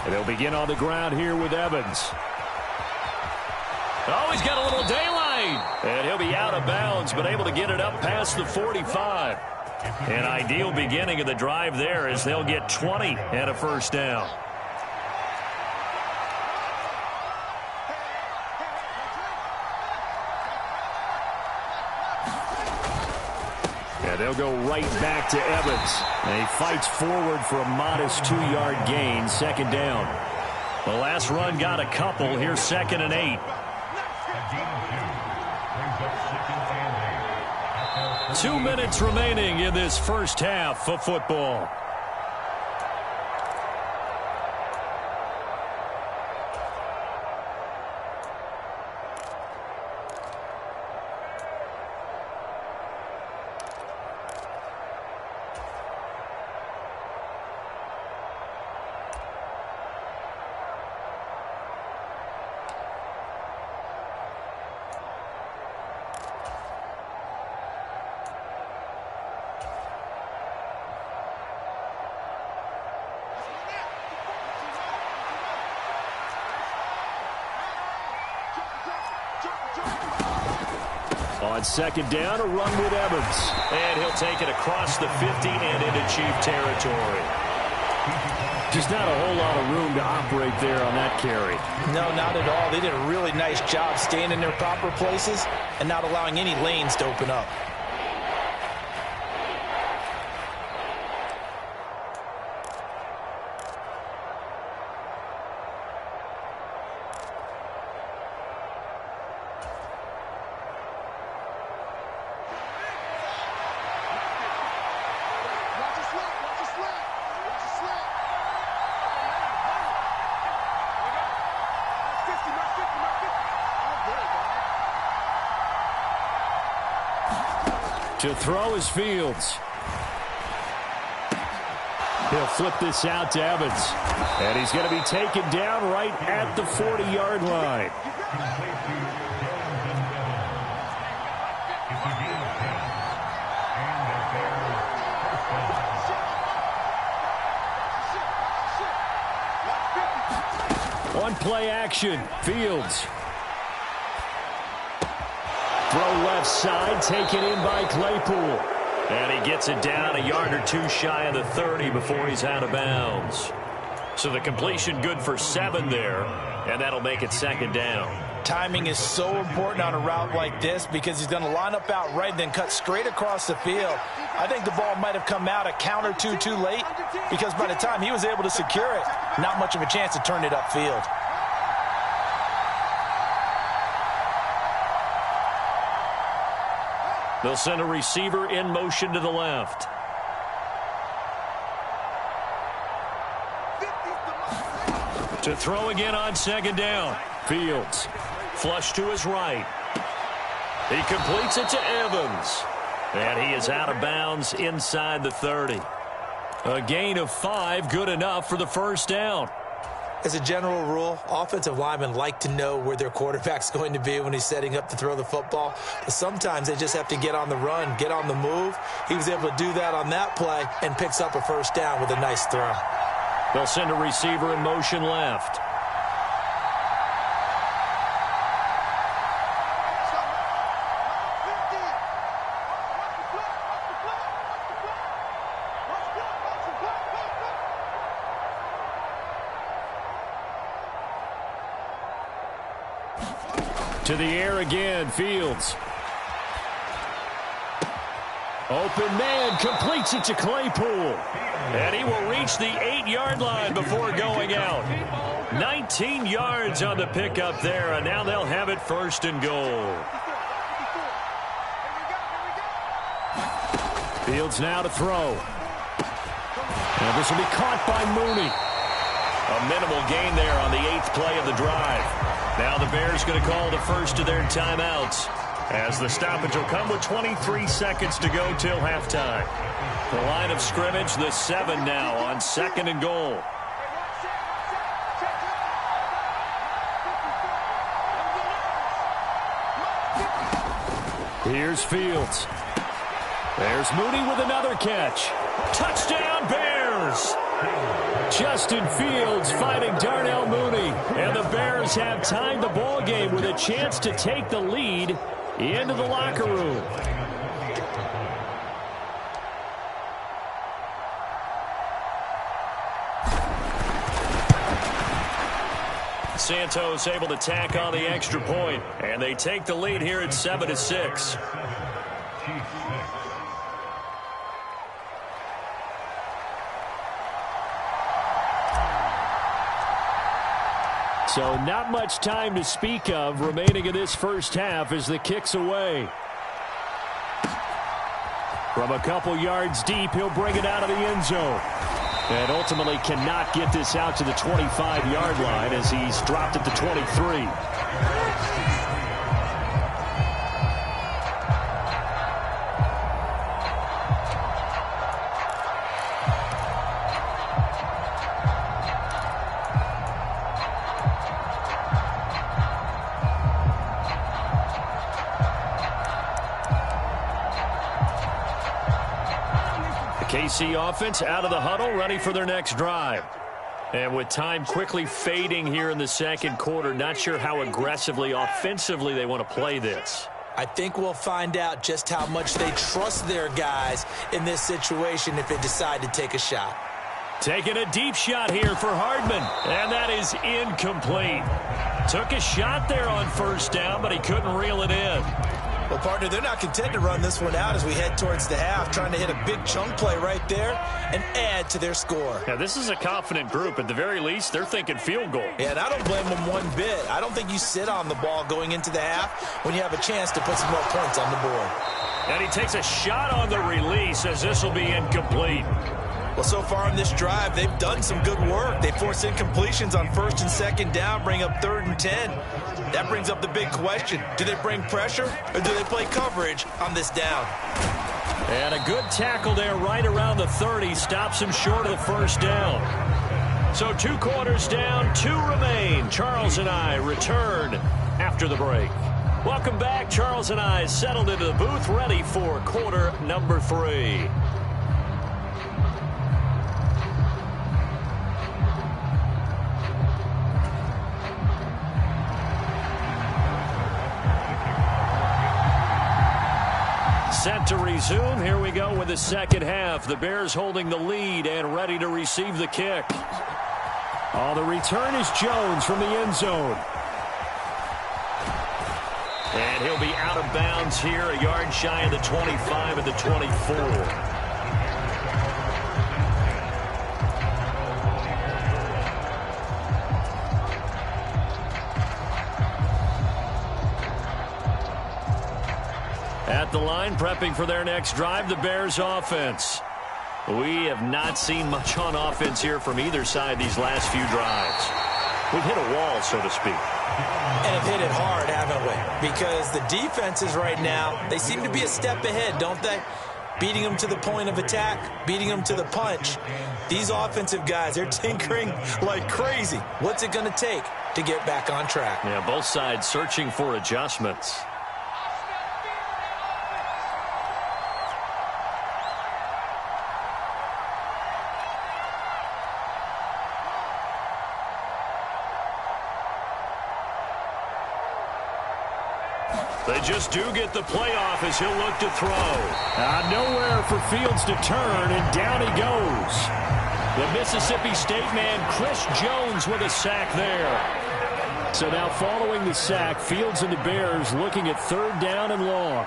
Speaker 4: And they'll begin on the ground here with Evans. Oh, he's got a little daylight. And he'll be out of bounds, but able to get it up past the 45. An ideal beginning of the drive there as they'll get 20 and a 1st down. They'll go right back to Evans. And he fights forward for a modest 2-yard gain, 2nd down. The last run got a couple. Here's 2nd and 8. 2 minutes remaining in this first half of football. On second down, a run with Evans.
Speaker 1: And he'll take it across the 50 and into Chief territory.
Speaker 4: Just not a whole lot of room to operate there on that carry.
Speaker 2: No, not at all. They did a really nice job staying in their proper places and not allowing any lanes to open up.
Speaker 4: To throw is Fields. He'll flip this out to Evans. And he's going to be taken down right at the 40-yard line. On play action, Fields. Throw left side, taken in by Claypool.
Speaker 1: And he gets it down a yard or two shy of the 30 before he's out of bounds. So the completion good for 7 there, and that'll make it second down.
Speaker 2: Timing is so important on a route like this because he's going to line up out right and then cut straight across the field. I think the ball might have come out a count or two too late because by the time he was able to secure it, not much of a chance to turn it upfield.
Speaker 1: They'll send a receiver in motion to the left. To throw again on second down. Fields. Flush to his right. He completes it to Evans. And he is out of bounds inside the 30. A gain of 5, good enough for the first down.
Speaker 2: As a general rule, offensive linemen like to know where their quarterback's going to be when he's setting up to throw the football. But sometimes they just have to get on the run, get on the move. He was able to do that on that play and picks up a first down with a nice throw.
Speaker 1: They'll send a receiver in motion left.
Speaker 4: To the air again, Fields. Open man, completes it to Claypool.
Speaker 1: And he will reach the 8-yard line before going out. 19 yards on the pickup there, and now they'll have it first and goal.
Speaker 4: Fields now to throw. And this will be caught by Mooney.
Speaker 1: A minimal gain there on the 8th play of the drive. Now the Bears going to call the first of their timeouts as the stoppage will come with 23 seconds to go till halftime. The line of scrimmage, the 7 now on second and goal.
Speaker 4: Here's Fields. There's Mooney with another catch.
Speaker 1: Touchdown Bears!
Speaker 4: Justin Fields fighting Darnell Mooney. And the Bears have tied the ball game with a chance to take the lead into the locker room.
Speaker 1: Santos able to tack on the extra point, and they take the lead here at 7-6.
Speaker 4: So not much time to speak of remaining in this first half as the kick's away. From a couple yards deep, he'll bring it out of the end zone. And ultimately cannot get this out to the 25-yard line as he's dropped at the 23.
Speaker 1: KC offense out of the huddle, ready for their next drive. And with time quickly fading here in the second quarter, not sure how aggressively, offensively they want to play this.
Speaker 2: I think we'll find out just how much they trust their guys in this situation if they decide to take a shot.
Speaker 4: Taking a deep shot here for Hardman, and that is incomplete. Took a shot there on first down, but he couldn't reel it in.
Speaker 2: Well, partner, they're not content to run this one out as we head towards the half, trying to hit a big chunk play right there and add to their score.
Speaker 4: Yeah, this is a confident group. At the very least, they're thinking field goal.
Speaker 2: Yeah, and I don't blame them one bit. I don't think you sit on the ball going into the half when you have a chance to put some more points on the board.
Speaker 4: And he takes a shot on the release as this will be incomplete.
Speaker 2: Well, so far in this drive, they've done some good work. They force incompletions on first and second down, bring up 3rd and 10. That brings up the big question. Do they bring pressure or do they play coverage on this down?
Speaker 4: And a good tackle there right around the 30. Stops him short of the first down. So 2 quarters down, 2 remain. Charles and I return after the break. Welcome back. Charles and I settled into the booth, ready for quarter number 3. Set to resume. Here we go with the second half. The Bears holding the lead and ready to receive the kick. Oh, the return is Jones from the end zone. And he'll be out of bounds here, a yard shy of the 25 at the 24. At the line, prepping for their next drive, the Bears offense. We have not seen much on offense here from either side these last few drives. We've hit a wall, so to speak.
Speaker 2: And have hit it hard, haven't we? Because the defenses right now, they seem to be a step ahead, don't they? Beating them to the point of attack, beating them to the punch. These offensive guys, they're tinkering like crazy. What's it going to take to get back on track?
Speaker 4: Yeah, both sides searching for adjustments. They just do get the playoff as he'll look to throw. Nowhere for Fields to turn, and down he goes. The Mississippi State man, Chris Jones, with a sack there. So now following the sack, Fields and the Bears looking at 3rd down and long.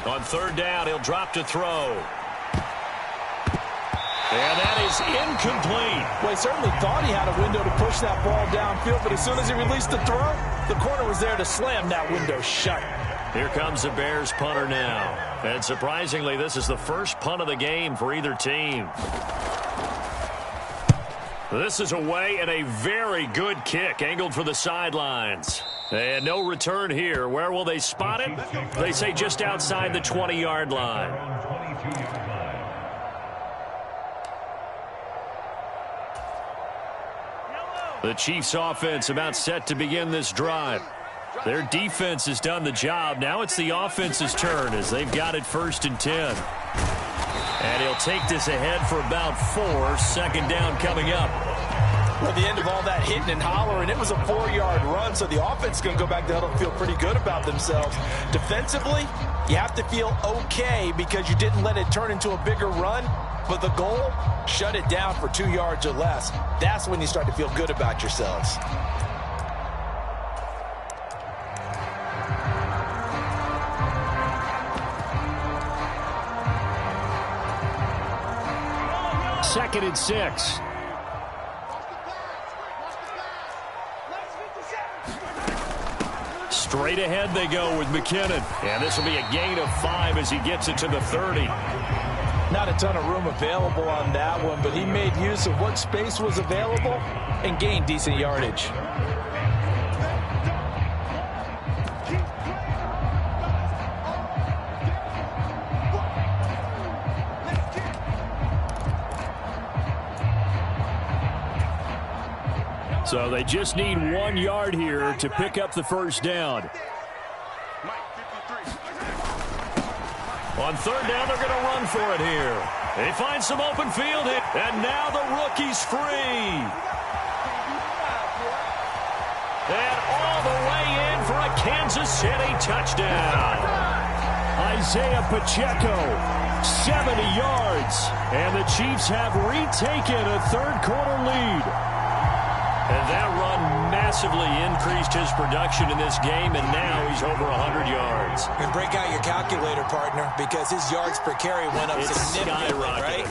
Speaker 4: On 3rd down, he'll drop to throw. And that is incomplete.
Speaker 2: Well, he certainly thought he had a window to push that ball downfield, but as soon as he released the throw, the corner was there to slam that window shut.
Speaker 4: Here comes the Bears punter now. And surprisingly, this is the first punt of the game for either team. This is away and a very good kick, angled for the sidelines. And no return here. Where will they spot it? They say just outside the 20-yard line. The Chiefs offense about set to begin this drive. Their defense has done the job. Now it's the offense's turn as they've got it 1st and 10. And he'll take this ahead for about 4. 2nd down coming up.
Speaker 2: Well, at the end of all that hitting and hollering, it was a 4-yard run, so the offense is going to go back to huddle and feel pretty good about themselves. Defensively, you have to feel okay because you didn't let it turn into a bigger run, but the goal, shut it down for 2 yards or less. That's when you start to feel good about yourselves.
Speaker 4: Second and 6. Straight ahead they go with McKinnon. And this will be a gain of 5 as he gets it to the 30.
Speaker 2: Not a ton of room available on that one, but he made use of what space was available and gained decent yardage.
Speaker 4: So they just need 1 yard here to pick up the first down. On third down, they're going to run for it here. They find some open field here. And now the rookie's free. And all the way in for a Kansas City touchdown. Isaiah Pacheco, 70 yards. And the Chiefs have retaken a third-quarter lead. And that run massively increased his production in this game, and now he's over 100 yards.
Speaker 2: And break out your calculator, partner, because his yards per carry went up significantly, right?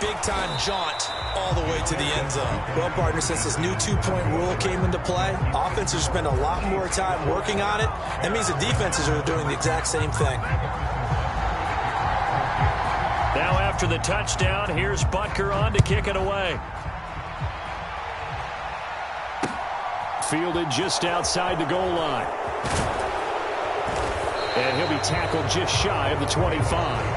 Speaker 2: Big-time jaunt all the way to the end zone. Well, partner, since this new two-point rule came into play, offenses spend a lot more time working on it. That means the defenses are doing the exact same thing.
Speaker 4: Now after the touchdown, here's Butker on to kick it away. Fielded just outside the goal line. And he'll be tackled just shy of the 25.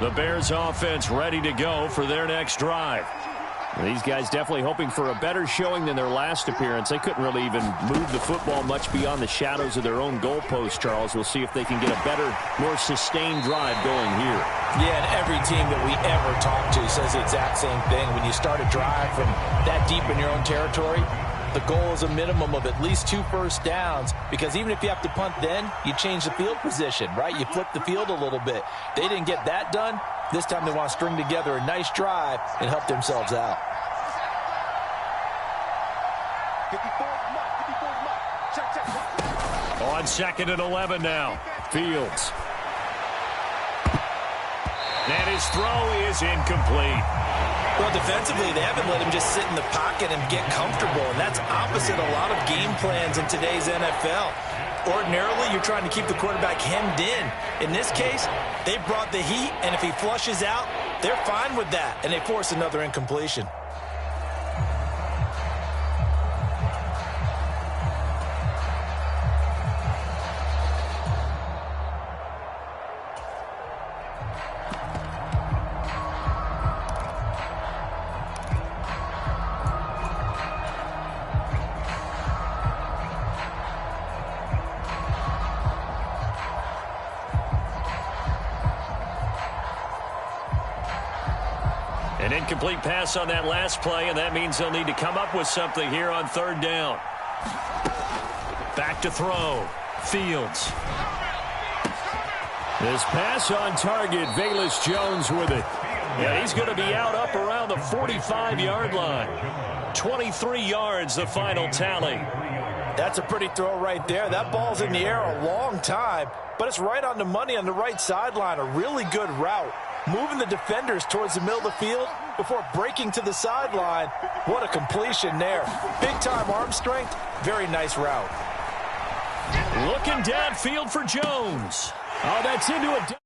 Speaker 4: The Bears offense ready to go for their next drive. These guys definitely hoping for a better showing than their last appearance. They couldn't really even move the football much beyond the shadows of their own goalpost, Charles. We'll see if they can get a better, more sustained drive going here.
Speaker 2: Yeah, and every team that we ever talk to says the exact same thing. When you start a drive from that deep in your own territory, the goal is a minimum of at least 2 first downs, because even if you have to punt then, you change the field position, right? You flip the field a little bit. They didn't get that done. This time they want to string together a nice drive and help themselves out.
Speaker 4: On 2nd and 11 now. Fields. And his throw is incomplete.
Speaker 2: Well, defensively, they haven't let him just sit in the pocket and get comfortable, and that's opposite a lot of game plans in today's NFL. Ordinarily, you're trying to keep the quarterback hemmed in. In this case, they brought the heat, and if he flushes out, they're fine with that, and they force another incompletion.
Speaker 4: An incomplete pass on that last play, and that means they'll need to come up with something here on third down. Back to throw. Fields. This pass on target. Velus Jones with it. And he's going to be out up around the 45-yard line. 23 yards, the final tally.
Speaker 2: That's a pretty throw right there. That ball's in the air a long time, but it's right on the money on the right sideline. A really good route. Moving the defenders towards the middle of the field before breaking to the sideline. What a completion there. Big-time arm strength. Very nice route.
Speaker 4: Looking downfield for Jones. Oh, that's into a...